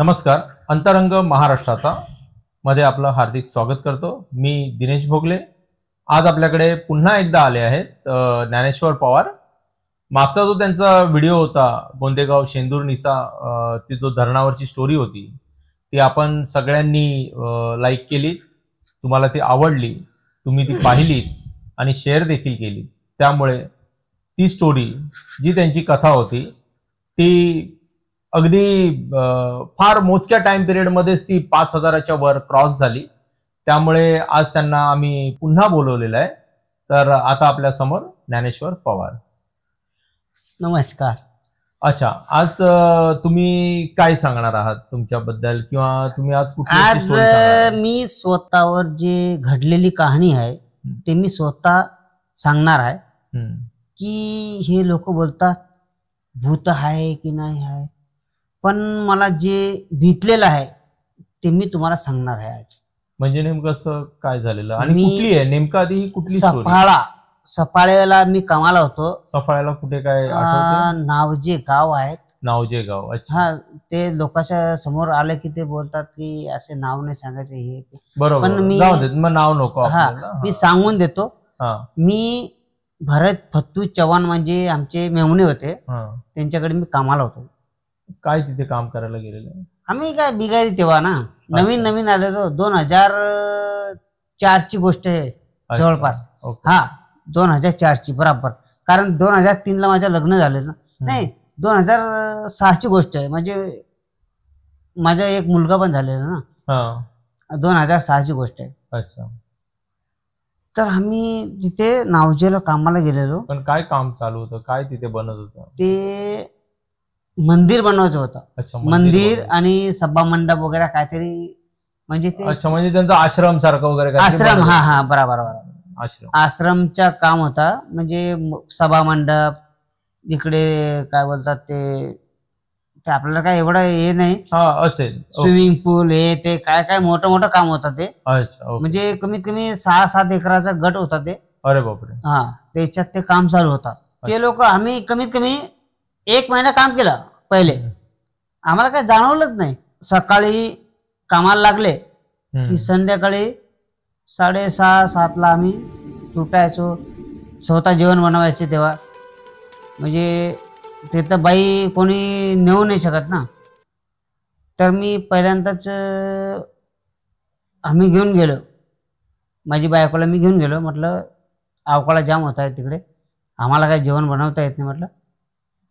नमस्कार. अंतरंग महाराष्ट्राचा मध्ये आपलं हार्दिक स्वागत करतो. मी दिनेश भोगले. आज आपल्याकडे पुन्हा एकदा आले आहेत ज्ञानेश्वर पवार. मागचा जो त्यांचा व्हिडिओ होता गोंदेगाव शेंदूर निसा, ती जो धरणावरची स्टोरी होती ती आपण सगळ्यांनी लाईक केली. तुम्हाला ती आवडली, तुम्ही ती पाहिलीत आणि शेअर देखील केली. त्यामुळे ती स्टोरी जी त्यांची कथा होती ती अगदी फार मोजक्या टाइम पिरियड मध्येच ती 5,000च्या वर क्रॉस झाली. त्यामुळे आज त्यांना आम्ही पुन्हा बोलवलेलं आहे. तर आता आपल्या समोर ज्ञानेश्वर पवार. नमस्कार. अच्छा, आज तुम्ही काय सांगणार आहात तुमच्याबद्दल, किंवा तुम्ही आज कुठली स्टोरी आज मी स्वतःवर जे घडलेली कहाणी आहे ते मी स्वतः सांगणार आहे. की हे लोक बोलतात भूत आहे की नाही आहे, पण मला जे बीतलेलं आहे ते मी तुम्हाला सांगणार आहे आज. म्हणजे नेमकं असं काय झालेलं आणि कुठली आहे नेमकं, आधी ही कुठली स्टोरी? सफाळ्याला मी कामाला होतो. सफाळ्याला कुठे काय आठवतं? नावजे गाव आहेत. नावजे गाव. अच्छा. हा, ते लोकांच्या समोर आले की ते बोलतात की असे नाव नाही सांगायचे हे. बरोबर, पण मी नाव नको. मी सांगून देतो. मी भरत फत्तू चव्हाण म्हणजे आमचे मेहुणे होते, त्यांच्याकडे मी कामाला होतो. काय तिथे काम करायला गेलेलं? आम्ही काय बिगारी तेव्हा ना नवीन आलेलो. 2004 ची गोष्ट आहे जवळपास. 2004 ची बरोबर. कारण 2003 ला माझं लग्न झालेलं. नाही, 2006 ची गोष्ट आहे. म्हणजे माझा एक मुलगा पण झालेला ना. 2006 ची गोष्ट आहे. अच्छा. तर आम्ही तिथे नावजेला कामाला गेलेलो. पण काय काम चालू होतं, काय तिथे बनत होतं? ते मंदिर बनवायचं होतं. अच्छा, मंदिर आणि सभा मंडप वगैरे काहीतरी. म्हणजे ते अच्छा, म्हणजे त्यांचा आश्रम सारखं वगैरे आश्रम. हा बरोबर. आश्रमचा काम होता. म्हणजे सभा मंडप इकडे काय बोलतात ते आपल्याला काय एवढं हे नाही. असेल स्विमिंग पूल हे ते काय मोठं काम होतं ते. अच्छा. म्हणजे कमीत कमी 6-7 एकराचा गट होता ते. अरे बापरे. त्याच्यात ते काम चालू होता. ते लोक आम्ही कमीत कमी 1 महिना काम केलं पहिले. आम्हाला काही जाणवलंच नाही. सकाळी कामाला लागले की संध्याकाळी 6:30-7 ला आम्ही सुटायचो. स्वतः जेवण बनवायचे तेव्हा. म्हणजे तिथं बाई कोणी नेऊ नाही शकत ना. तर मी पहिल्यांदाच आम्ही घेऊन गेलो, माझी बायकोला मी घेऊन गेलो. म्हटलं अवकाळा जाम होत आहे तिकडे, आम्हाला काही जेवण बनवता येत नाही म्हटलं.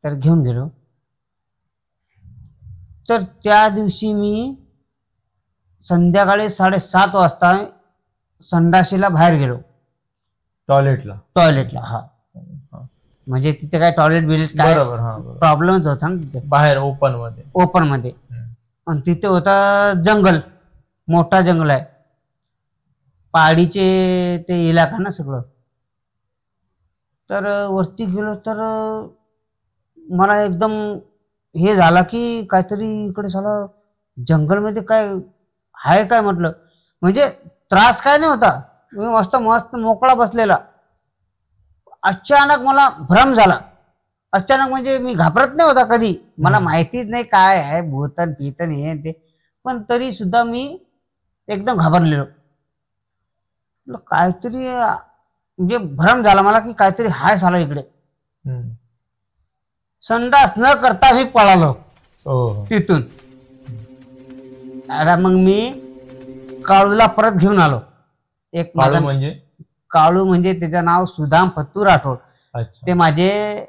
तर घेऊन गेलो. तर त्या दिवशी मी संध्याकाळी 7:30 वाजता संडाशीला बाहेर गेलो. टॉयलेटला. म्हणजे तिथे काय टॉयलेट बिलेट काय प्रॉब्लेमच होता ना तिथे. बाहेर ओपन मध्ये. आणि तिथे होता जंगल, मोठा जंगल आहे. पहाडीचे ते इलाका ना सगळं. तर वरती गेलो तर मला एकदम हे झाला की काहीतरी इकडे साला जंगलमध्ये काय आहे काय म्हटलं. म्हणजे त्रास काय नाही होता, मी मस्त मोकळा बसलेला. अचानक मला भ्रम झाला. अचानक म्हणजे मी घाबरत नाही होता कधी, मला माहितीच नाही काय आहे भूतन भीतन हे ते, पण तरी सुद्धा मी एकदम घाबरलेलो. काहीतरी म्हणजे भ्रम झाला मला की काहीतरी हाय साला इकडे. संडास न करता मी पळालो तिथून. अरे मग मी काळूला परत घेऊन आलो. एक माझा काळू म्हणजे त्याचं नाव सुदाम फत्तू राठोड. ते माझे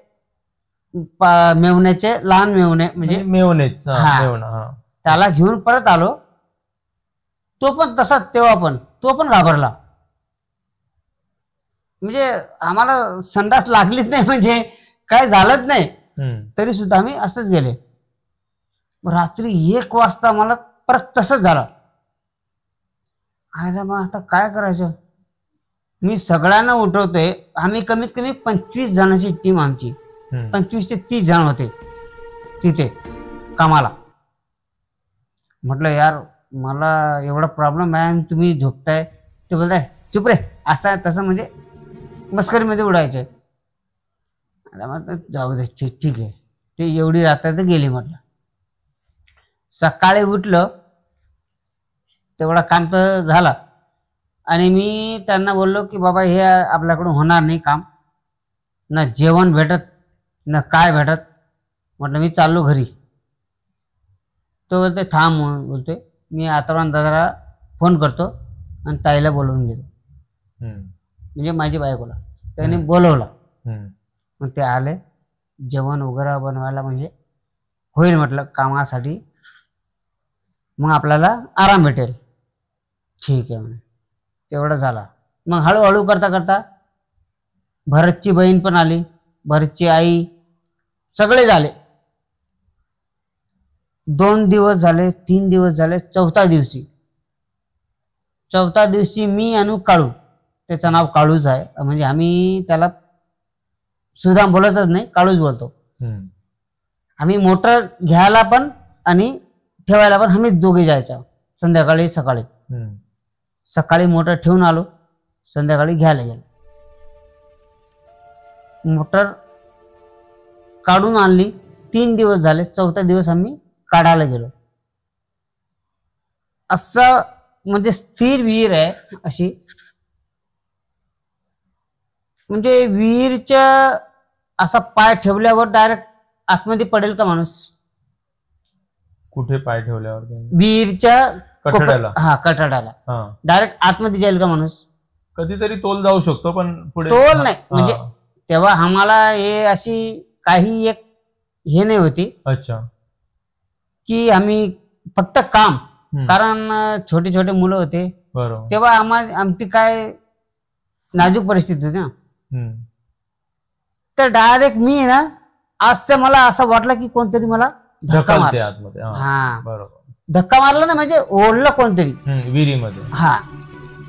मेवण्याचे लहान मेवणे म्हणजे मेवणेच. त्याला घेऊन परत आलो. तो पण तसाच तेव्हा पण तो पण घाबरला. म्हणजे आम्हाला संडास लागलीच नाही, म्हणजे काय झालंच नाही, तरी सुद्धा आम्ही असंच गेले. रात्री 1 वाजता मला परत तसंच झालं. आयला मग आता काय करायचं. मी सगळ्यांना उठवतोय. आम्ही कमीत कमी 25 जणांची टीम आमची. 25 ते 30 जण होते तिथे कामाला. म्हटलं यार मला एवढा प्रॉब्लेम आहे आणि तुम्ही झोपताय. ते बोलताय चुप रे, असं तसं म्हणजे मस्करीमध्ये उडायचे. म्हटलं जाऊ दे ठीक आहे. ते एवढी रात्र तर गेली म्हटलं. सकाळी उठलं तेवढा काम तर झाला आणि मी त्यांना बोललो की बाबा हे आपल्याकडून होणार नाही काम, ना जेवण भेटत ना काय भेटत. म्हटलं मी चाललो घरी. तो बोलते थांब, बोलते मी आताराम दादाला फोन करतो आणि ताईला बोलवून घेतो. म्हणजे माझी बायकोला त्याने बोलवला. मग ते आले, जेवण वगैरे बनवायला म्हणजे होईल म्हटलं कामासाठी, मग आपल्याला आराम भेटेल. ठीक आहे म्हणे. तेवढं झाला. मग हळूहळू करता करता भरतची बहीण पण आली, भरतची आई, सगळे झाले. 2 दिवस झाले, 3 दिवस झाले. चौथ्या दिवशी मी आणि काळू, त्याचं नाव काळूच आहे, म्हणजे आम्ही त्याला सुदाम बोलतच नाही, काळूच बोलतो. आम्ही मोटर घ्यायला पण आणि ठेवायला पण आम्हीच दोघे जायचा. संध्याकाळी सकाळी मोटर ठेवून आलो, संध्याकाळी घ्यायला गेलो. मोटर काढून आणली. 3 दिवस झाले. चौथा दिवस आम्ही काढायला गेलो. असं म्हणजे स्थिर विहीर आहे अशी, म्हणजे विहीरच्या असा पाय ठेवल्यावर डायरेक्ट आतमध्ये पडेल का माणूस? कुठे पाय ठेवल्यावर? विहीरच्या कठड्याला. हा, कठड्याला डायरेक्ट आतमध्ये जाईल का माणूस? कधीतरी तोल जाऊ शकतो, पण पुढे तोल नाही. म्हणजे तेव्हा आम्हाला हे अशी काही एक हे नाही होती. अच्छा. की आम्ही फक्त काम, कारण छोटे छोटे मुलं होते. बरोबर. तेव्हा आमची काय नाजूक परिस्थिती होती ना. तर डायरेक्ट मी ना आज मला असं वाटलं की कोणतरी मला धक्का मारला आतमध्ये. हा, बरोबर. धक्का मारला ना, म्हणजे ओढलं कोणतरी विहिरीमध्ये. हा,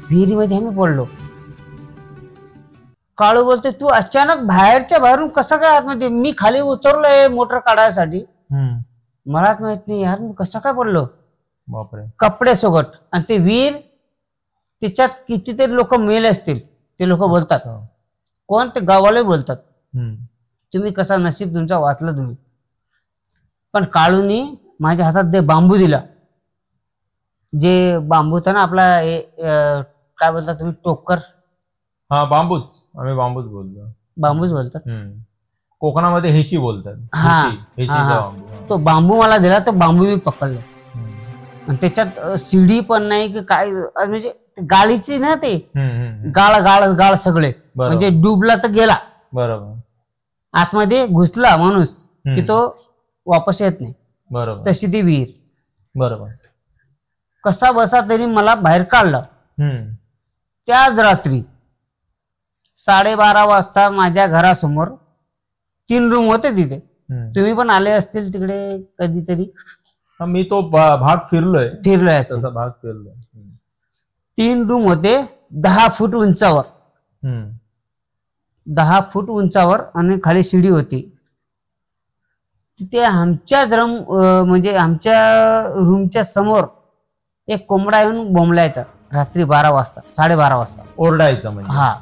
विहिरीमध्ये आम्ही पडलो. काळू बोलते तू अचानक बाहेरच्या बाहेरून कसं काय आतमध्ये? मी खाली उतरलोय मोटर काढायसाठी, मलाच माहित नाही यार मी कसं काय पडलो. बापरे. कपडे सोबत. आणि ते विहीर, त्याच्यात कितीतरी लोक मेले असतील. ते लोक बोलतात, कोण ते गावाला बोलतात, तुम्ही कसा नशीब तुमचा वाचला तुम्ही. पण काळूनी माझ्या हातात ते बांबू दिला. जे बांबू होता ना आपला, काय बोलता तुम्ही, टोकर? हा, बांबूच. आम्ही बांबूच बोलतो. बांबूच बोलतात. कोकणामध्ये हेशी बोलतात. बांबू. तो बांबू मला दिला, तो बांबू मी पकडला. आणि त्याच्यात शिडी पण नाही की काय, म्हणजे गाळीची ना, ते गाळ सगळे, म्हणजे डुबला तर गेला. बरोबर. आतमध्ये घुसला माणूस की तो वापस येत नाही. बरोबर. तशी ती विहीर. बरोबर. कसा बसा तरी मला बाहेर काढलं. त्याच रात्री 12:30 वाजता माझ्या घरासमोर 3 रूम होते तिथे. तुम्ही पण आले असतील तिकडे कधीतरी. मी तो भाग फिरलोय असेल. भाग फिरलोय. 3 रूम होते 10 फूट उंचावर. 10 फूट उंचावर आणि खाली शिडी होती. तिथे आमच्या म्हणजे आमच्या रूमच्या समोर एक कोंबडा येऊन बोंबलायचा रात्री 12 वाजता, 12:30 वाजता. ओरडायचा म्हणजे? हा,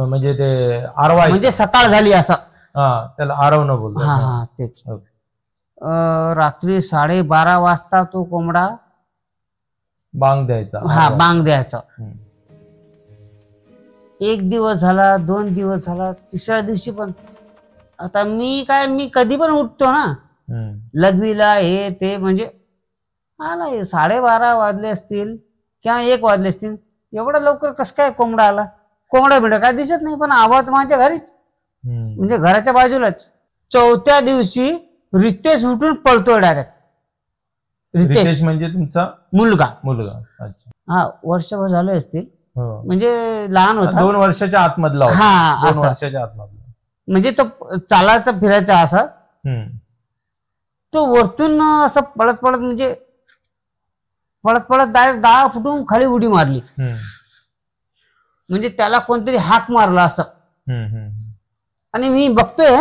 म्हणजे ते आरवायचं, म्हणजे सकाळ झाली असं. त्याला आरवणं बोलतो. हा, तेच. रात्री 12:30 वाजता तो कोंबडा बांग द्यायचा. हा, बांग द्यायचा. 1 दिवस झाला, 2 दिवस झाला, 3ऱ्या दिवशी पण. आता मी कधी पण उठतो ना लघवीला, हे ते, म्हणजे आला 12:30 वाजले असतील किंवा 1 वाजले असतील. एवढं लवकर कसं काय कोंबडा आला? कोंबडा बिडा काय दिसत नाही, पण आवाज माझ्या घरीच, म्हणजे घराच्या बाजूलाच. 4थ्या दिवशी रितेश उठून पळतोय डायरेक्ट. रितेश म्हणजे तुमचा मुलगा? अच्छा. हा, वर्षभर झाले असतील, म्हणजे लहान होता. 2 वर्षाच्या आतमधला. हा, 2 वर्षाच्या आतमधला. म्हणजे तो चालायचा फिरायचा असा. तो वरतून असं पळत पळत, म्हणजे पळत पळत डायरेक्ट 10 फुटून खाली उडी मारली. म्हणजे त्याला कोणतरी हाक मारला असं. आणि मी बघतोय,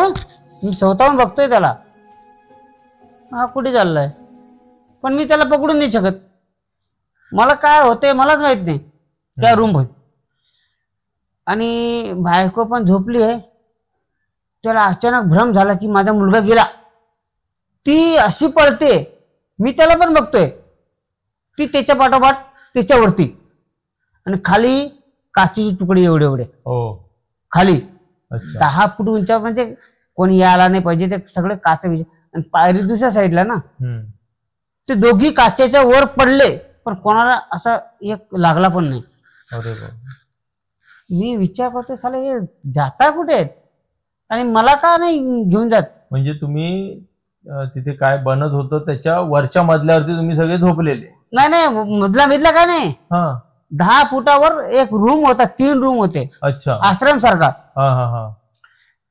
मी स्वतःहून बघतोय त्याला, हा कुठे चाललाय, पण मी त्याला पकडून नाही शकत. मला काय होतंय मलाच माहित नाही त्या रूम मध्ये. आणि बायको पण झोपली आहे. त्याला अचानक भ्रम झाला की माझा मुलगा गेला. ती अशी पळते मी त्याला पण बघतोय, ती त्याच्या पाठोपाठ त्याच्यावरती, आणि खाली काचेचे तुकडे एवढे एवढे खाली 10 फूट उंचावर, म्हणजे कोणी यायला नाही पाहिजे, ते सगळे काच. आणि पायरी दुसऱ्या साईडला ना, ते दोघी काचेच्या वर पडले, पण कोणाला असा एक लागला पण नाही. मी विचार करतोय, साले हे जाता कुठे आहेत आणि मला का नाही घेऊन जात. म्हणजे तुम्ही तिथे काय बनत होतं त्याच्या वरच्या मजल्यावरती तुम्ही सगळे झोपलेले? नाही, मधला काय नाही, 10 फुटावर एक रूम होता, 3 रूम होते. अच्छा, आश्रम सारखा.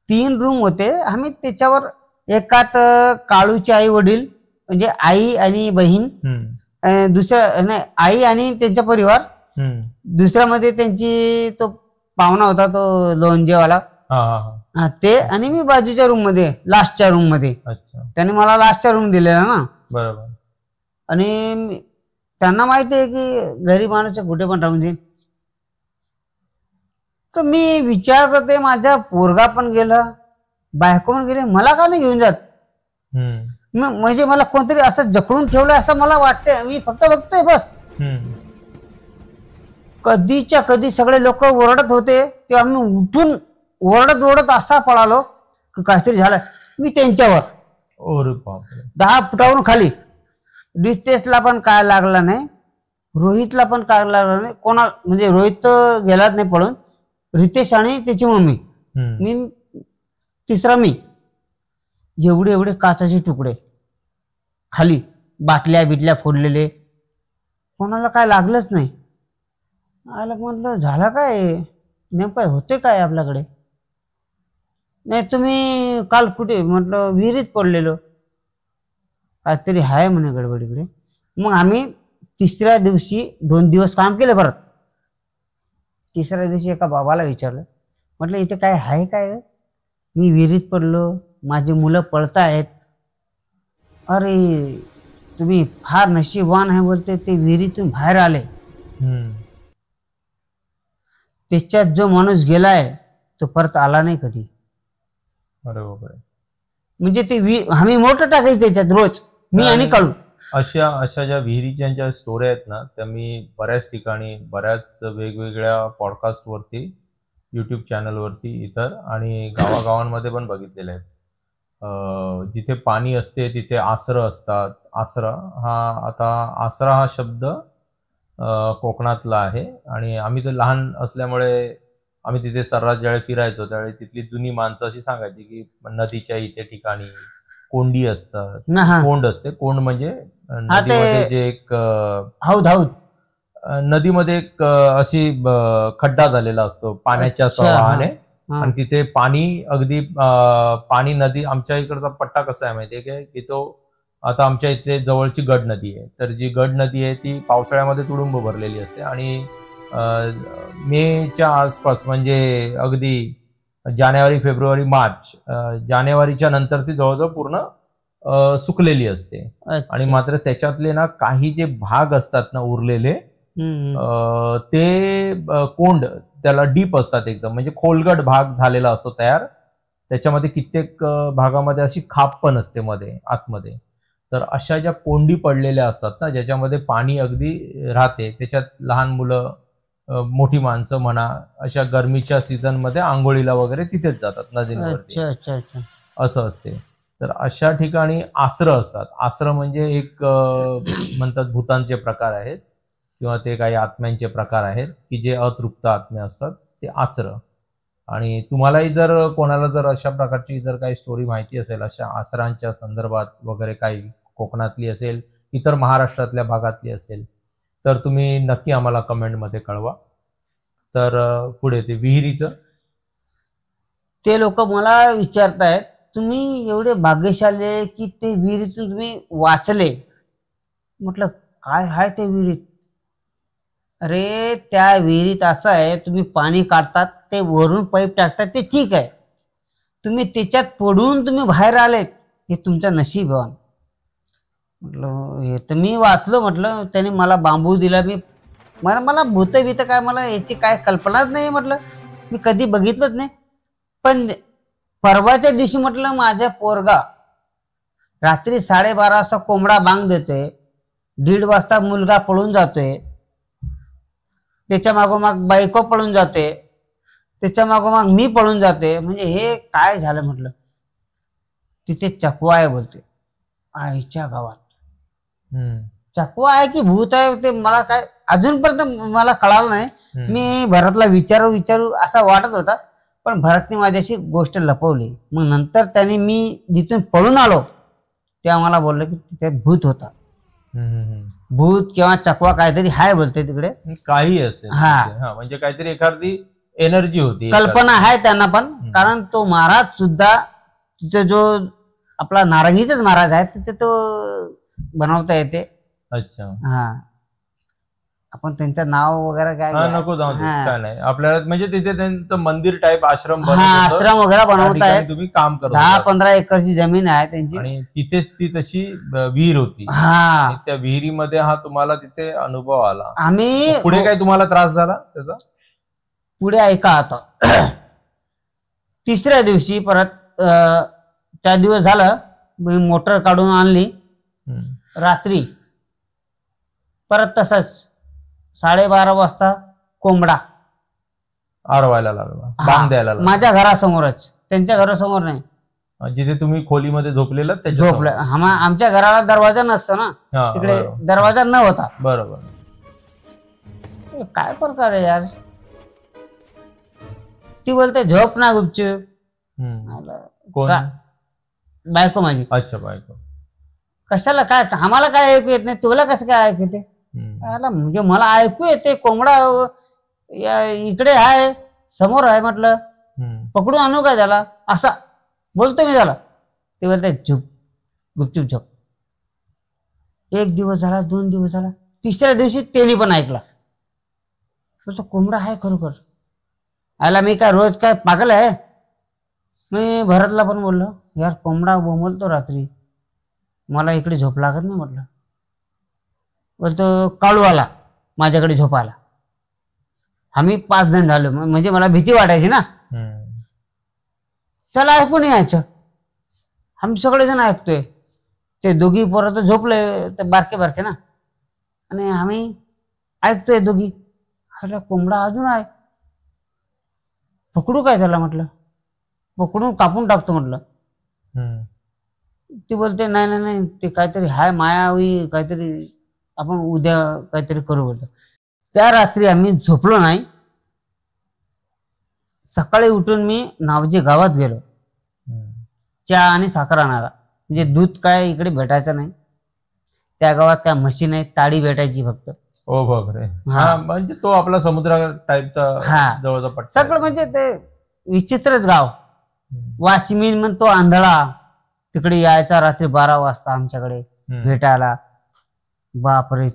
3 रूम होते. आम्ही त्याच्यावर एकात काळूचे आई वडील, म्हणजे आई आणि बहीण, दुसऱ्या नाही आई आणि त्यांचा परिवार, दुसऱ्यामध्ये त्यांची तो पाहुणा होता तो लोणजेवाला, ते, आणि मी बाजूच्या रूम मध्ये, लास्टच्या रूम मध्ये. त्याने मला लास्टच्या रूम दिलेला ना. बरोबर. आणि त्यांना माहिती आहे की गरीब माणूस कुठे पण राहून देईन. तर मी विचार करते, माझा पोरगा पण गेला, बायको पण गेले, मला का नाही घेऊन जात. म्हणजे मला कोणतरी असं जखडून ठेवलं असं मला वाटतंय. मी फक्त बघतोय बस. कधीच्या कधी सगळे लोक ओरडत होते, तेव्हा मी उठून ओरडत ओरडत असा पळालो की काहीतरी झालं. मी त्यांच्यावर 10 फुटावरून खाली. रितेशला पण काय लागला नाही, रोहितला पण काय लागला नाही, कोणाला, म्हणजे रोहित गेलाच नाही पळून, रितेश आणि त्याची मम्मी, मी तिसरा मी. एवढे एवढे काचाचे तुकडे खाली, बाटल्या बिटल्या फोडलेले, कोणाला काय लागलंच नाही. आला म्हटलं झालं काय, नेमकं होते काय आपल्याकडे. नाही तुम्ही काल कुठे, म्हटलं विहिरीत पडलेलो, काहीतरी आहे म्हणे गडबडीकडे. मग आम्ही तिसऱ्या दिवशी 2 दिवस काम केलं. परत तिसऱ्या दिवशी एका बाबाला विचारलं, म्हटलं इथे काय आहे काय, मी विहिरीत पडलो, माझी मुलं पळतायत. अरे तुम्ही फार नशीबवान आहे बोलते, ते विहिरीतून बाहेर आले. त्याच्यात जो माणूस गेलाय तो परत आला नाही कधी. अरे बापरे. म्हणजे ते आम्ही मोठं टाकायचं त्याच्यात रोज, मी आणि काळू. अशा ज्या विहिरीच्या ज्या स्टोऱ्या आहेत ना, त्या मी बऱ्याच ठिकाणी, बऱ्याच वेगवेगळ्या पॉडकास्ट वरती, युट्यूब चॅनलवरती, इतर आणि गावागावांमध्ये पण बघितलेल्या आहेत. जिथे पाणी असते तिथे आसरं असतात. आसरा हा शब्द कोकणातला आहे. आणि आम्ही तर लहान असल्यामुळे आम्ही तिथे सर्रास ज्यावेळी फिरायचो त्यावेळी तिथली जुनी माणसं अशी सांगायची की नदीच्या इथे ठिकाणी कोंडी असतात, कोंड असते. कोंड म्हणजे नदीमध्ये जे एक नदीमध्ये एक अशी खड्डा झालेला असतो पाण्याच्या प्रवाहाने, आणि तिथे पाणी अगदी पाणी नदी, आमच्या इकडचा पट्टा कसा आहे माहितीये की तो, आता आमच्या इथे जवळची गड नदी आहे, तर जी गड नदी आहे ती पावसाळ्यामध्ये तुडुंब भरलेली असते, आणि मेच्या आसपास, म्हणजे अगदी जानेवारी, फेब्रुवारी, मार्च, जानेवारीच्या नंतर ती जवळजवळ पूर्ण सुकलेली असते. आणि मात्र त्याच्यातले ना काही जे भाग असतात ना उरलेले, ते कोंड, त्याला डीप असतात एकदम, म्हणजे खोलगट भाग झालेला असतो तयार. त्याच्यामध्ये कित्येक भागामध्ये अशी खाप पण असते मध्ये आतमध्ये. तर अशा ज्या कोंडी पडलेल्या असतात ना, ज्याच्यामध्ये पाणी अगदी राहते, त्याच्यात लहान मुलं, मोठी माणसं म्हणा, अशा गरमीच्या सीझन मध्ये आंघोळीला वगैरे तिथेच जातात नदीवरती. असं असते. तर अशा ठिकाणी आसरं असतात. आसरं म्हणजे एक म्हणतात भूतांचे प्रकार आहेत, किंवा ते काही आत्म्यांचे प्रकार आहेत की जे अतृप्त आत्मे असतात, ते आसरं. आणि तुम्हालाही जर कोणाला जर अशा प्रकारची जर काही स्टोरी माहिती असेल, अशा आसरांच्या संदर्भात वगैरे, काही कोकणातली असेल, इतर महाराष्ट्रातल्या भागातली असेल, तर तुम्ही नक्की आम्हाला कमेंटमध्ये कळवा. तर पुढे ते विहिरीचं, ते लोक मला विचारतायत, तुम्ही एवढे भाग्यशाली की ते विहिरीतून तुम्ही वाचले. म्हटलं काय आहे ते विहिरीत. अरे त्या विहिरीत असं आहे, तुम्ही पाणी काढतात, ते वरून पाईप टाकतात, ते ठीक आहे, तुम्ही त्याच्यात पडून तुम्ही बाहेर आलेत, हे तुमचं नशीब आहे. म्हटलं हे तर मी वाचलो. म्हटलं त्याने मला बांबू दिला, मला भूत भीत काय, मला याची काय कल्पनाच नाही. म्हटलं मी कधी बघितलंच नाही. पण परवाच्या दिवशी म्हटलं माझ्या पोरगा रात्री 12:30 वाजता कोंबडा बांग देतोय, 1:30 वाजता मुलगा पळून जातोय, त्याच्या मागोमाग बायको पळून जाते, त्याच्या मागोमाग मी पळून जाते. म्हणजे हे काय झालं म्हटलं. तिथे चकवा आहे बोलते आईच्या गावात. चकवा आहे की भूत आहे ते मला काय अजूनपर्यंत मला कळालं नाही. मी भरतला विचारू असा वाटत होता, पण भरतने माझ्याशी गोष्ट लपवली. मग नंतर त्याने मी जिथून पळून आलो तेव्हा मला बोललं की तिथे भूत होता. भूत किंवा चकवा काहीतरी हाय बोलते तिकडे, काही असेल. हा म्हणजे काहीतरी एखादी एनर्जी होती, कल्पना आहे त्यांना पण. कारण तो महाराज सुद्धा तिथे जो आपला नारंगीचाच महाराज आहे तिथे तो बनवता येते. अच्छा. हा आपण त्यांचं नाव वगैरे काय नको जाऊ दे, काय नाही आपल्याला. म्हणजे तिथे त्यांचं मंदिर टाईप आश्रम आश्रम वगैरे बनवता येत. तुम्ही काम करता. 10-15 एकरची जमीन आहे त्यांची आणि तिथेच ती तशी विहीर होती. हा त्या विहिरीमध्ये तुम्हाला तिथे अनुभव आला. आम्ही पुढे काय तुम्हाला त्रास झाला त्याचा? पुढे ऐका आता. तिसऱ्या दिवशी परत त्या दिवस झालं, मी मोटर काढून आणली रात्री. परत तसंच 12:30 वाजता कोंबडा आरवायला लागला, बांग द्यायला लागला. माझ्या घरासमोरच, त्यांच्या घरासमोर नाही, जिथे तुम्ही खोलीमध्ये झोपलेला झोपलं. आमच्या घराला दरवाजा नसतो ना, तिकडे दरवाजा न होता. बरोबर. काय प्रकार आहे यार. ती बोलते झोप ना गुपचूप. कोण? बायको माझी. अच्छा, बायको. कशाला काय, आम्हाला काय ऐकू येत नाही, तुला कसं काय ऐकू येते? म्हणजे मला ऐकू येते कोंबडा इकडे आहे, समोर आहे. म्हटलं पकडून आणू काय त्याला, असा बोलतो मी त्याला. ते बोलते झोप, गुपचूप झोप. 1 दिवस झाला, 2 दिवस झाला, तिसऱ्या दिवशी त्यांनी पण ऐकला. बोलतो कोंबडा आहे खरोखर. आला मी काय रोज काय पागल आहे. मी भरतला पण बोललो, यार कोंबडा बोंबलतो रात्री, मला इकडे झोप लागत नाही म्हटलं. बोलतो काळू आला माझ्याकडे झोपायला. आम्ही 5 जण झालो, म्हणजे मला भीती वाटायची ना. त्याला ऐकून यायचं, आम्ही सगळेजण ऐकतोय. ते दोघी पोरं तर झोपले, ते बारके बारके ना, आणि आम्ही ऐकतोय दोघी. ह्याला कोंबडा अजून आहे, पकडू काय त्याला म्हटलं, पकडून कापून टाकतो म्हटलं. ती बोलते नाही नाही नाही, ते काहीतरी हाय मायावी काहीतरी, आपण उद्या काहीतरी करू बोलतो. त्या रात्री आम्ही झोपलो नाही. सकाळी उठून मी नावजे गावात गेलो चहा आणि साखर आणायला. म्हणजे दूध काय इकडे भेटायचं नाही, त्या गावात काय म्हशी नाही, ताडी भेटायची फक्त. ओ बापरे. म्हणजे तो आपला समुद्र टाईपचा जवळचा पट्टा सगळं. म्हणजे ते विचित्रच गाव. वाचमीन म्हणतो आंधळा तिकडे यायचा रात्री 12 वाजता आमच्याकडे भेटायला. बापरे,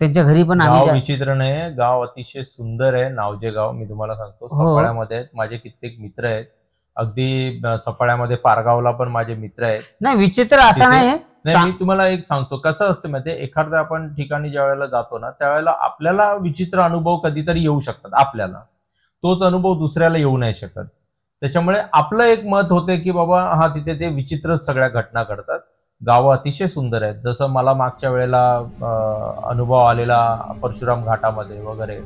त्यांच्या घरी पण गाव विचित्र नाही, गाव अतिशय सुंदर आहे. नावजे गाव मी तुम्हाला सांगतो, सफाळ्यामध्ये आहेत. माझे कित्येक मित्र आहेत, अगदी सफाळ्यामध्ये पारगावला पण माझे मित्र आहेत. नाही विचित्र असं नाही. मी तुम्हाला एक सांगतो, कसं असतं माहिती, एखाद्या आपण ठिकाणी ज्या वेळेला जातो ना, त्यावेळेला आपल्याला विचित्र अनुभव कधीतरी येऊ शकतात. आपल्याला तोच अनुभव दुसऱ्याला येऊ नाही शकत. त्याच्यामुळे आपलं एक मत होते की बाबा तिथे ते विचित्रच सगळ्या घटना घडतात. गावं अतिशय सुंदर आहेत. जसं मला मागच्या वेळेला अनुभव आलेला परशुराम घाटामध्ये वगैरे,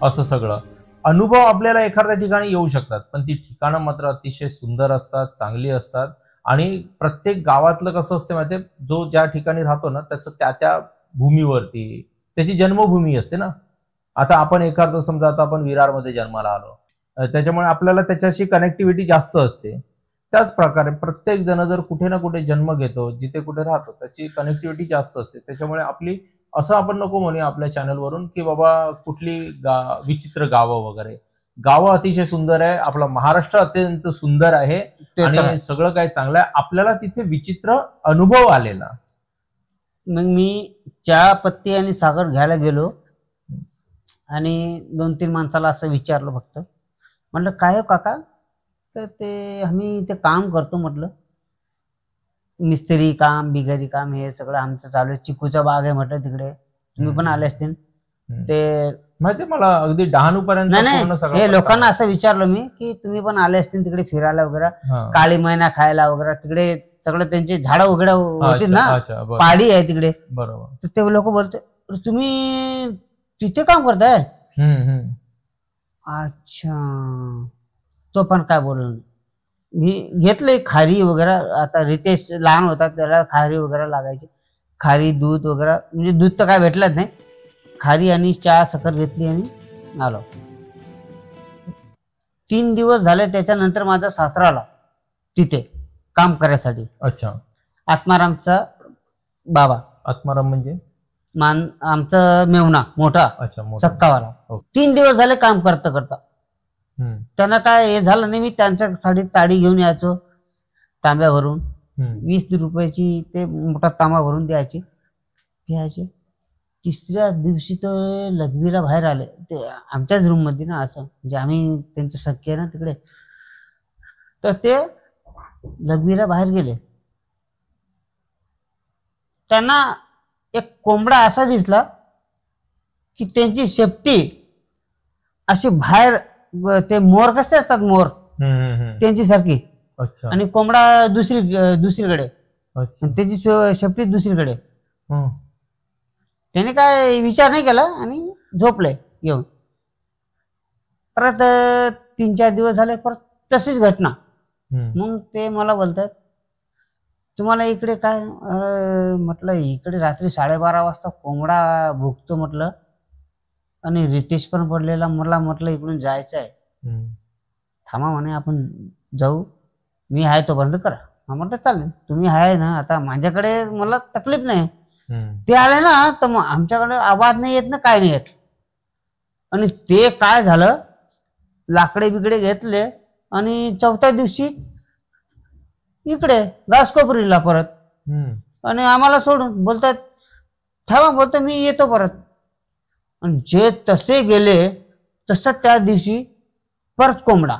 असं सगळं अनुभव आपल्याला एखाद्या ठिकाणी येऊ शकतात. पण ती ठिकाणं मात्र अतिशय सुंदर असतात, चांगली असतात. आणि प्रत्येक गावातलं कसं असते माहिती, जो ज्या ठिकाणी राहतो ना, त्याचं त्या भूमीवरती त्याची जन्मभूमी असते ना. आता आपण एखादं समजा, आता आपण विरारमध्ये जन्माला आलो, त्याच्यामुळे आपल्याला त्याच्याशी कनेक्टिव्हिटी जास्त असते. त्याच प्रकारे प्रत्येक जण जर कुठे ना कुठे जन्म घेतो, जिथे कुठे राहतो, त्याची कनेक्टिव्हिटी जास्त असते. त्याच्यामुळे आपली असं आपण नको म्हणूया आपल्या चॅनलवरून की बाबा कुठली विचित्र गावं वगैरे. गावं अतिशय सुंदर आहे. आपला महाराष्ट्र अत्यंत सुंदर आहे आणि सगळं काही चांगलं आहे. आपल्याला तिथे विचित्र अनुभव आलेला. मग मी चहा पत्ती आणि साखर घ्यायला गेलो आणि 2-3 माणसाला असं विचारलं फक्त. म्हटलं काय हो काका, तर ते आम्ही इथे काम करतो म्हटलं, मिस्त्री काम, बिगारी काम, हे सगळं आमचं चालू आहे. चिकूचा बाग आहे म्हटलं तिकडे, तुम्ही पण आले असतील. ते माहिती मला अगदी डहाणूपर्यंत. नाही, हे लोकांना असं विचारलं मी की तुम्ही पण आले असतील तिकडे फिरायला वगैरे, काळी मैना खायला वगैरे, तिकडे सगळं त्यांचे झाडं वगैरे होती अच्छा, ना, अच्छा, बरोबर. पहाडी आहे तिकडे. बरोबर. तर ते लोक बोलते, "अरे तुम्ही तिथे काम करताय?" अच्छा. तो पण काय बोललो नाही. मी घेतले खारी वगैरे. आता रितेश लहान होता, त्याला खारी वगैरे लागायची. खारी, दूध वगैरे, म्हणजे दूध तर काय भेटलंच नाही. खारी आणि चहा साखर घेतली आणि आलो. 3 दिवस झाले. त्याच्यानंतर माझा सासरा आला तिथे काम करायसाठी. अच्छा. आत्मारामचा बाबा. आत्माराम म्हणजे? आमचा मेवणा मोठा, अच्छा, मोठा. सक्कावाला. हो. 3 दिवस झाले काम करता करता. त्यांना काय हे झालं नाही. मी त्यांच्यासाठी ताडी घेऊन यायचो तांब्यावरून. 20 रुपयाची ते मोठा तांबा भरून द्यायचे, प्यायचे. तिसऱ्या दिवशी तर लघवीला बाहेर आले. ते आमच्याच रूम मध्ये ना, असं म्हणजे आम्ही त्यांचे सख्खे आहे ना तिकडे. तर ते लघवीला बाहेर गेले. त्यांना एक कोंबडा असा दिसला की त्यांची शेपटी अशी बाहेर, ते मोर कसे असतात, मोर त्यांची सारखी. अच्छा. आणि कोंबडा दुसरीकडे, अच्छा. त्याची शेपटी दुसरीकडे. हं. त्याने काय विचार नाही केला आणि झोपले येऊन. परत 3-4 दिवस झाले, परत तशीच घटना. मग ते मला बोलतात, तुम्हाला इकडे काय? म्हटलं इकडे रात्री 12:30 वाजता कोंबडा भुकतो म्हटलं, आणि रितेश पण पडलेला. मला म्हटलं इकडून जायचं आहे. थांबा म्हणे, आपण जाऊ, मी आहे तोपर्यंत करा. म्हटलं चालेल, तुम्ही आहे ना, आता माझ्याकडे मला तकलीफ नाही. ते आले ना, तर मग आमच्याकडे आवाज नाही येत ना, काय नाही येत. आणि ते काय झालं, लाकडे बिकडे घेतले आणि 4थ्या दिवशी इकडे घासकोपरीला परत. आणि आम्हाला सोडून बोलतात, थांबा, बोलतो मी येतो परत. आणि जे तसे गेले तसं त्या दिवशी परत कोंबडा.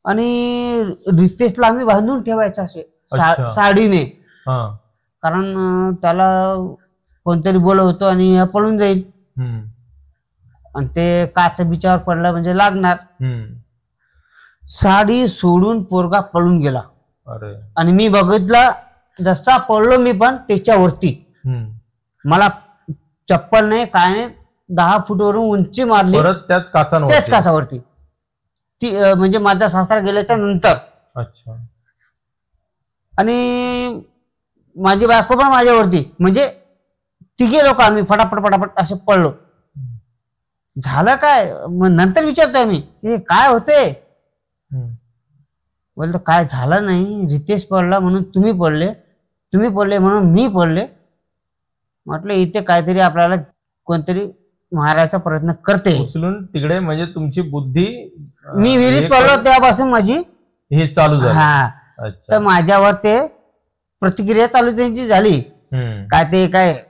आणि रितेशला आम्ही बांधून ठेवायचं असे साडीने, कारण त्याला कोणतरी बोलवतो आणि पळून जाईल. आणि ते काच बिचावर पडलं म्हणजे लागणार. साडी सोडून पोरगा पळून गेला. आणि मी बघितलं, जसा पडलो मी पण त्याच्यावरती. मला चप्पल नाही, काय नाही, 10 फूटवरून उंची मारली. त्याच काचावरती. ती म्हणजे माझा सासरा गेल्याच्या नंतर. अच्छा. आणि माझी बायको पण माझ्यावरती. म्हणजे तिघे लोक आम्ही फटाफट फटाफट असे पडलो. झालं काय? मग नंतर विचारतोय मी, हे काय होते? बोलतो काय झालं नाही, रितेश पडला म्हणून तुम्ही पडले, तुम्ही पडले म्हणून मी पडले. म्हटलं इथे काहीतरी आपल्याला कोणतरी मारायचा प्रयत्न करते. उचलून तिकडे, म्हणजे तुमची बुद्धी, मी विहिरीत पडलो तेव्हापासून माझी हे चालू झालं. हा. तर माझ्यावर ते प्रतिक्रिया चालू त्यांची झाली. काय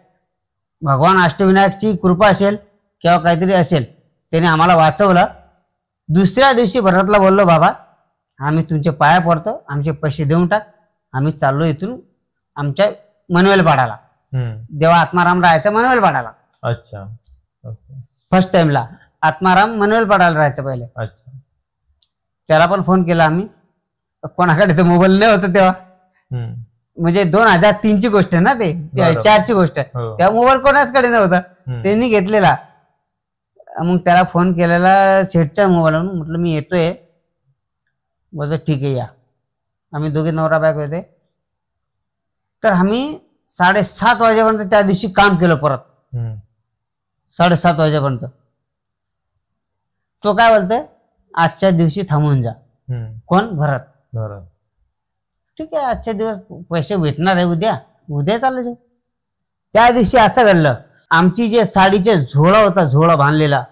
भगवान अष्टविनायकची कृपा असेल किंवा काहीतरी असेल, त्याने आम्हाला वाचवलं. दुसऱ्या दिवशी भरतला बोललो, बाबा आम्ही तुमचे पाया पडतो, आमचे पैसे देऊन टाक, आम्ही चाललो इथून आमच्या मनवेलपाडाला. जेव्हा आत्माराम राहायचा मनवेलपाडाला. अच्छा. फर्स्ट टाइमला आत्माराम मनवेलपाडाला राहायचं पहिले. अच्छा. त्याला पण फोन केला आम्ही. कोणाकडे ते मोबाईल नाही होतं तेव्हा, म्हणजे 2003 ची गोष्ट आहे ना, ते 4 ची गोष्ट आहे. तेव्हा मोबाईल कोणाचकडे नव्हता, त्यांनी घेतलेला. मग त्याला फोन केलेला शेठच्या मोबाईलवरून. म्हटलं मी येतोय. बोलतो ठीक आहे या. आम्ही दोघे नवरा बायको होते. तर आम्ही 7:30 वाजेपर्यंत त्या दिवशी काम केलं परत. 7:30 वाजेपर्यंत. तो काय बोलतोय, आजच्या दिवशी थांबून जा. कोण? भरत. ठीक आहे, आजच्या दिवस पैसे भेटणार आहे, उद्या चाललं जाऊ. त्या दिवशी असं घडलं, आमची जे साडीचे झोळा होता, झोळा बांधलेला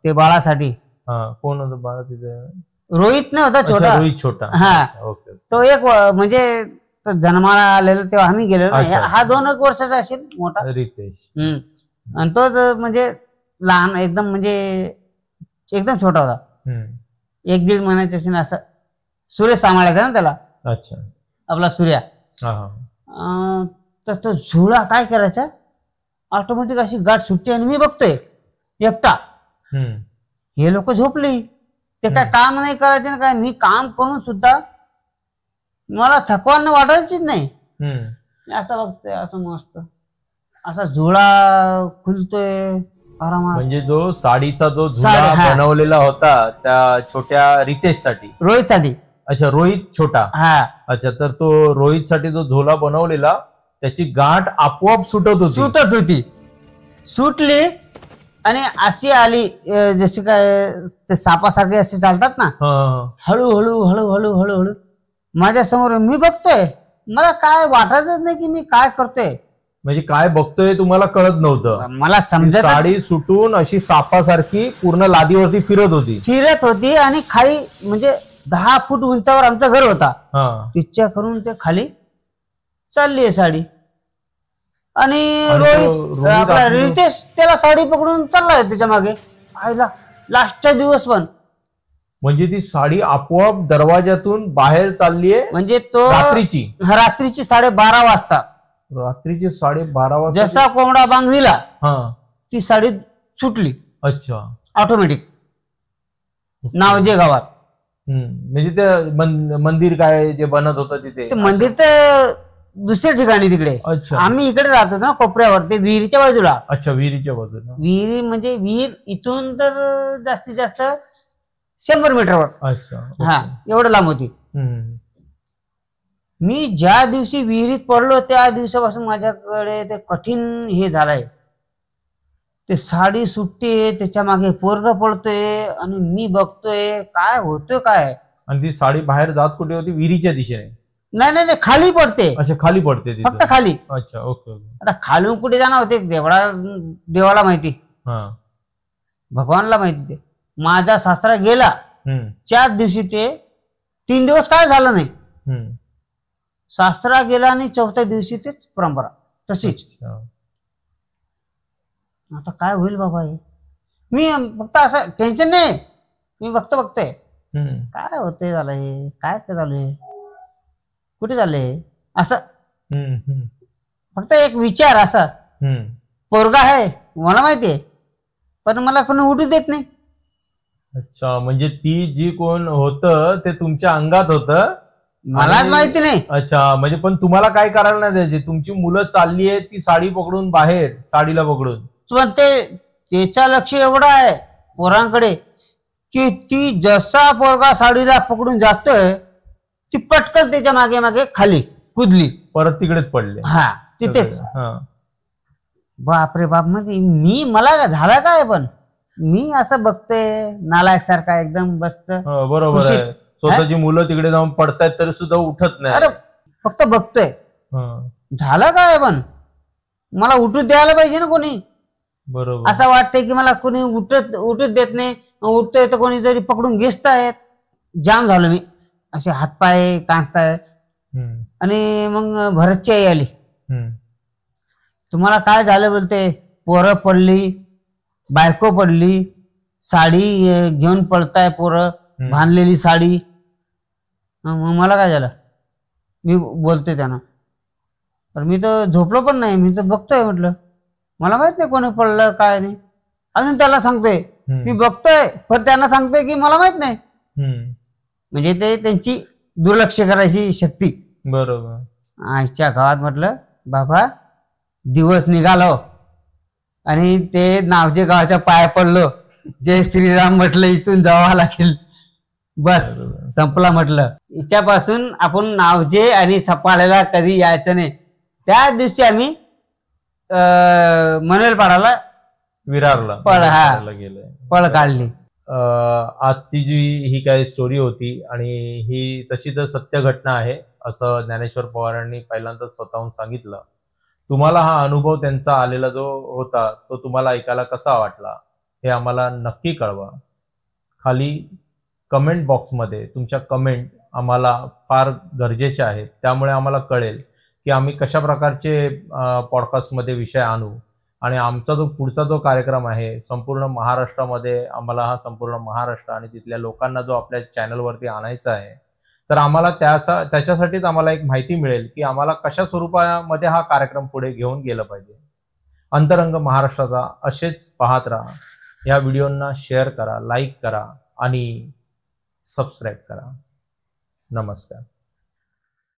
ते बाळासाठी. कोण होतं बाळा तिथे? रोहित नाही होता, छोटा. रोहित छोटा. हा. तो एक म्हणजे जन्माला आलेला तेव्हा आम्ही गेलो. हा 2 वर्षाचा असेल मोठा, रितेश. आणि तो म्हणजे लहान एकदम, म्हणजे एकदम छोटा होता. 1-1.5 महिन्याचा असेल असं. सूर्य सांभाळायचा ना त्याला. अच्छा. आपला सूर्या. तर तो झुळा काय करायचा, ऑटोमॅटिक अशी गाठ सुटते. आणि मी बघतोय एकटा, हे लोक झोपली. ते काय काम नाही करायचे ना काय. मी काम करून सुद्धा मला थकवा वाटायचीच नाही. हम्म. मी असं बघतोय, असं मस्त असा झुला खुलतोय आरामात. म्हणजे जो साडीचा जो साडी, झुला हा. बनवलेला होता त्या छोट्या रितेश साठी. रोहितसाठी. अच्छा, रोहित छोटा. हा, अच्छा, तर तो रोहित साठी जो झोला बनवलेला त्याची गाठ आपोआप सुटत होती. सुटली आणि अशी आली जशी काय ते सापासारखे असे चालतात ना, हळूहळू हळूहळू हळूहळू माझ्या समोर. मी बघतोय, मला काय वाटतच नाही की मी काय करतोय. म्हणजे काय बघतोय तुम्हाला कळत नव्हतं. मला समजत, साडी सुटून अशी सापासारखी पूर्ण लादीवरती फिरत होती आणि खाली म्हणजे 10 फूट उंचावर आमचं घर होता. तिच्या करून ते खाली चालली आहे साडी. आणि रितेश त्याला साडी पकडून चाललाय त्याच्या मागे. आईला लास्टचा दिवस पण. म्हणजे ती साडी आपोआप दरवाजातून बाहेर चाललीये. म्हणजे तो रात्रीची 12:30 वाजता. रात्रीची 12:30 वाजता जसा कोंबडा बांग दिला ती साडी सुटली. अच्छा, ऑटोमॅटिक नावजे गावात. म्हणजे ते मंदिर काय जे बनत होतं तिथे. मंदिर तर दुसऱ्या ठिकाणी तिकडे. अच्छा, आम्ही इकडे राहतो ना कोपऱ्यावर, ते विहिरीच्या बाजूला. अच्छा, विहिरीच्या बाजूला. विहिरी म्हणजे विहीर इथून तर जास्तीत जास्त 100 मीटरवर. अच्छा, हा, एवढं लांब होती. मी ज्या दिवशी विहिरीत पडलो त्या दिवसापासून माझ्याकडे ते कठीण हे झालंय. ते साडी सुटते, त्याच्या मागे पोरग पडतोय आणि मी बघतोय काय होतोय काय. आणि ती साडी बाहेर जात कुठे होती? विहिरीच्या दिशेने? नाही नाही, ते खाली पडते. अच्छा, खाली पडते फक्त खाली. अच्छा, ओके ओके. आता खालून कुठे जाणार होते देवाला माहिती, भगवानला माहिती. ते माझा सासरा गेला 4 दिवशी, ते 3 दिवस काय झालं नाही. सासरा गेला आणि 4थ्या दिवशी तेच परंपरा तशीच. आता काय होईल बाबा हे. मी फक्त असं टेन्शन नाही, मी बघतोय काय होतंय झालं हे, काय झालंय, कुठे झालंय असं. फक्त एक विचार असा, पोरगा आहे मला माहितीये पण मला कोणी उठू देत नाही. अच्छा, म्हणजे ती जी कोण होतं ते तुमच्या अंगात होतं, मलाच माहिती नाही. अच्छा, म्हणजे पण तुम्हाला काय करायला नाही द्यायचे. तुमची मुलं चालली आहेत ती साडी पकडून बाहेर, साडीला पकडून. पण त्याचा लक्ष एवढं आहे पोरांकडे की ती जसा पोरगा साडीला पकडून जातोय ती पटकन त्याच्या मागे मागे खाली कुदली, परत तिकडेच पडले. हा, तिथेच. बापरे बाप, मध्ये मला झालं काय. पण मी असं बघतोय नालायक सारखा एकदम बसत. बरोबर आहे, स्वतःची मुलं तिकडे जाऊन पडतायत तरी सुद्धा उठत नाही. अरे फक्त बघतोय झालं काय. पण मला उठू द्यायला पाहिजे ना कोणी. बरोबर, असं वाटतंय की मला कोणी उठत देत नाही. उठतोय तर कोणी जरी पकडून घेतायत. जाम झालो मी, असे हातपाय कांचतायत. आणि मग भरतची आई आली. तुम्हाला काय झालं बोलते. पोरं पडली, बायको पडली, साडी घेऊन पळताय पोरं, बांधलेली साडी. मग मला काय झालं, मी बोलतोय त्यांना. तर मी तर झोपलो पण नाही, मी तर बघतोय. म्हटलं मला माहित नाही कोणी पडलं काय नाही. अजून त्याला सांगतोय मी बघतोय, पण त्यांना सांगतोय की मला माहित नाही. म्हणजे ते त्यांची दुर्लक्ष करायची शक्ती. बरोबर. आजच्या गावात म्हटलं बाबा दिवस निघालो आणि ते नावजे गावाच्या पाया पडलो. जय श्रीराम म्हटलं, इथून जावं लागेल, बस संपला म्हटलं. हिच्यापासून आपण नावजे आणि सपाळ्याला कधी यायचं नाही. त्या दिवशी आम्ही मनेलपाडाला विरारला पळ काढली. आजची जी ही काय स्टोरी होती आणि ही तशी तर सत्य घटना आहे असं ज्ञानेश्वर पवारांनी पहिल्यांदा स्वतःहून सांगितलं. तुम्हाला हा अनुभव त्यांचा आलेला जो होता तो तुम्हाला ऐकायला कसा वाटला हे आम्हाला नक्की कळवा. खाली कमेंट बॉक्समध्ये तुमच्या कमेंट आम्हाला फार गरजेच्या आहेत. त्यामुळे आम्हाला कळेल की आम्ही कशा प्रकारचे पॉडकास्टमध्ये विषय आणू आणि आमचा जो पुढचा जो कार्यक्रम आहे संपूर्ण महाराष्ट्रामध्ये आम्हाला हा संपूर्ण महाराष्ट्र आणि तिथल्या लोकांना जो आपल्या चॅनलवरती आणायचा आहे तर आम्हाला त्याच्यासाठीच आम्हाला एक माहिती मिळेल की आम्हाला कशा स्वरूपामध्ये हा कार्यक्रम पुढे घेऊन गेलं पाहिजे. अंतरंग महाराष्ट्राचा असेच पाहत राहा. या व्हिडिओंना शेअर करा, लाईक करा आणि सबस्क्राईब करा. नमस्कार.